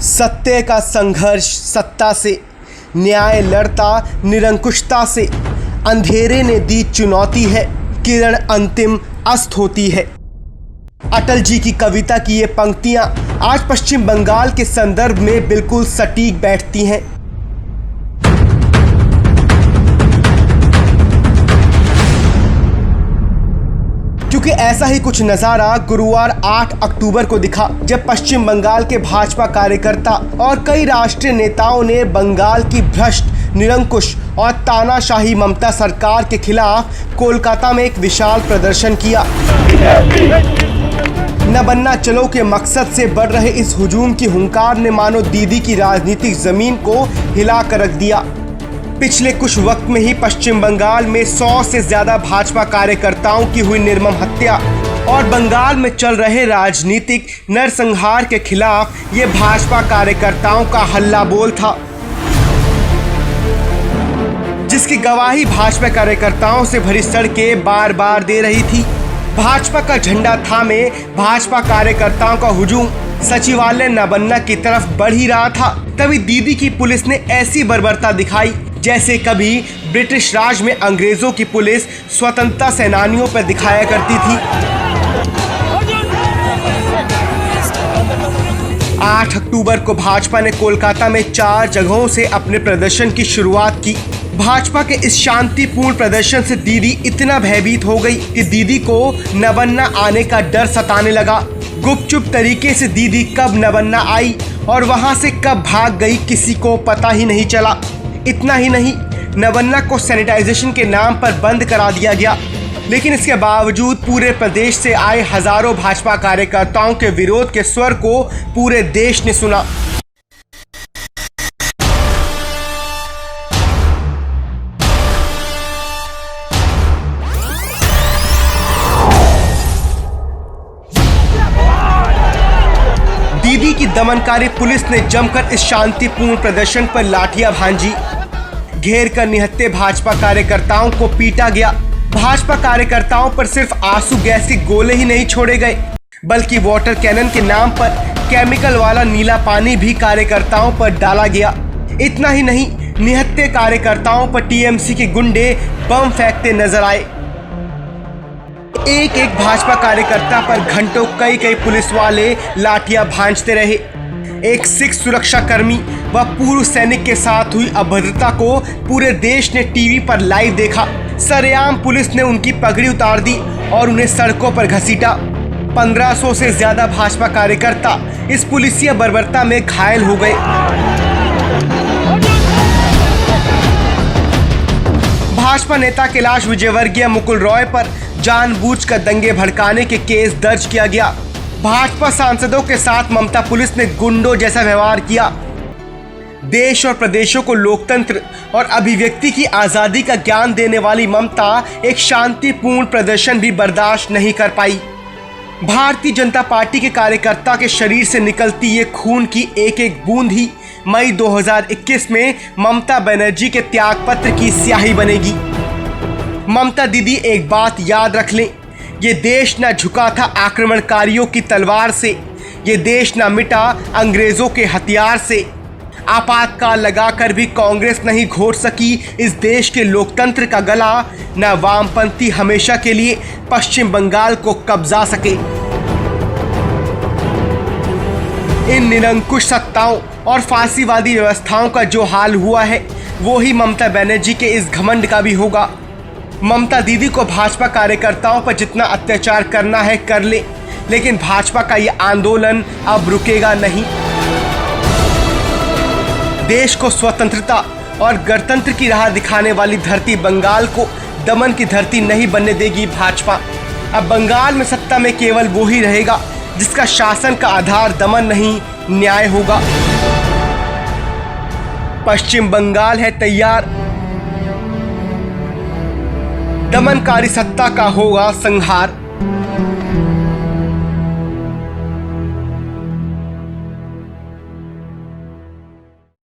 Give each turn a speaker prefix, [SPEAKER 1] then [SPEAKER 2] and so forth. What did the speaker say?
[SPEAKER 1] सत्य का संघर्ष सत्ता से, न्याय लड़ता निरंकुशता से। अंधेरे ने दी चुनौती है, किरण अंतिम अस्त होती है। अटल जी की कविता की ये पंक्तियां आज पश्चिम बंगाल के संदर्भ में बिल्कुल सटीक बैठती हैं। क्योंकि ऐसा ही कुछ नज़ारा गुरुवार 8 अक्टूबर को दिखा, जब पश्चिम बंगाल के भाजपा कार्यकर्ता और कई राष्ट्रीय नेताओं ने बंगाल की भ्रष्ट, निरंकुश और तानाशाही ममता सरकार के खिलाफ कोलकाता में एक विशाल प्रदर्शन किया। न बनना चलो के मकसद से बढ़ रहे इस हुजूम की हुंकार ने मानो दीदी की राजनीतिक जमीन को हिला कर रख दिया। पिछले कुछ वक्त में ही पश्चिम बंगाल में 100 से ज्यादा भाजपा कार्यकर्ताओं की हुई निर्मम हत्या और बंगाल में चल रहे राजनीतिक नरसंहार के खिलाफ ये भाजपा कार्यकर्ताओं का हल्ला बोल था, जिसकी गवाही भाजपा कार्यकर्ताओं से भरी सड़कें बार बार दे रही थी। भाजपा का झंडा थामे भाजपा कार्यकर्ताओं का हुजूम सचिवालय न बनना की तरफ बढ़ ही रहा था। तभी दीदी की पुलिस ने ऐसी बर्बरता दिखाई जैसे कभी ब्रिटिश राज में अंग्रेजों की पुलिस स्वतंत्रता सेनानियों पर दिखाया करती थी। 8 अक्टूबर को भाजपा ने कोलकाता में 4 जगहों से अपने प्रदर्शन की शुरुआत की। भाजपा के इस शांतिपूर्ण प्रदर्शन से दीदी इतना भयभीत हो गई कि दीदी को न बनना आने का डर सताने लगा। गुपचुप तरीके से दीदी कब न बनना आई और वहां से कब भाग गई किसी को पता ही नहीं चला। इतना ही नहीं, नवन्ना को सैनिटाइजेशन के नाम पर बंद करा दिया गया, लेकिन इसके बावजूद पूरे प्रदेश से आए हजारों भाजपा कार्यकर्ताओं के विरोध के स्वर को पूरे देश ने सुना। दीदी की दमनकारी पुलिस ने जमकर इस शांतिपूर्ण प्रदर्शन पर लाठियां भांजी। घेर कर निहत्थे भाजपा कार्यकर्ताओं को पीटा गया। भाजपा कार्यकर्ताओं पर सिर्फ आंसू गैस के गोले ही नहीं छोड़े गए, बल्कि वाटर कैनन के नाम पर केमिकल वाला नीला पानी भी कार्यकर्ताओं पर डाला गया। इतना ही नहीं, निहत्थे कार्यकर्ताओं पर टीएमसी के गुंडे बम फेंकते नजर आए। एक एक भाजपा कार्यकर्ता पर घंटों कई पुलिस वाले लाठियां भांजते रहे। एक सिख सुरक्षा कर्मी व पूर्व सैनिक के साथ हुई अभद्रता को पूरे देश ने टीवी पर लाइव देखा। सरेआम पुलिस ने उनकी पगड़ी उतार दी और उन्हें सड़कों पर घसीटा। 1500 से ज्यादा भाजपा कार्यकर्ता इस पुलिसिया बर्बरता में घायल हो गए। भाजपा नेता कैलाश विजयवर्गीय मुकुल रॉय पर जानबूझकर दंगे भड़काने के केस दर्ज किया गया। भाजपा सांसदों के साथ ममता पुलिस ने गुंडों जैसा व्यवहार किया। देश और प्रदेशों को लोकतंत्र और अभिव्यक्ति की आजादी का ज्ञान देने वाली ममता एक शांतिपूर्ण प्रदर्शन भी बर्दाश्त नहीं कर पाई। भारतीय जनता पार्टी के कार्यकर्ता के शरीर से निकलती ये खून की एक एक बूंद ही मई 2021 में ममता बनर्जी के त्यागपत्र की स्याही बनेगी। ममता दीदी एक बात याद रख लें, ये देश न झुका था आक्रमणकारियों की तलवार से, ये देश न मिटा अंग्रेजों के हथियार से। आपातकाल लगाकर भी कांग्रेस नहीं घोट सकी इस देश के लोकतंत्र का गला, न वामपंथी हमेशा के लिए पश्चिम बंगाल को कब्जा सके। इन निरंकुश सत्ताओं और फांसीवादी व्यवस्थाओं का जो हाल हुआ है, वो ही ममता बनर्जी के इस घमंड का भी होगा। ममता दीदी को भाजपा कार्यकर्ताओं पर जितना अत्याचार करना है कर ले, लेकिन भाजपा का ये आंदोलन अब रुकेगा नहीं। देश को स्वतंत्रता और गणतंत्र की राह दिखाने वाली धरती बंगाल को दमन की धरती नहीं बनने देगी भाजपा। अब बंगाल में सत्ता में केवल वो ही रहेगा जिसका शासन का आधार दमन नहीं, न्याय होगा। पश्चिम बंगाल है तैयार, दमनकारी सत्ता का होगा संहार।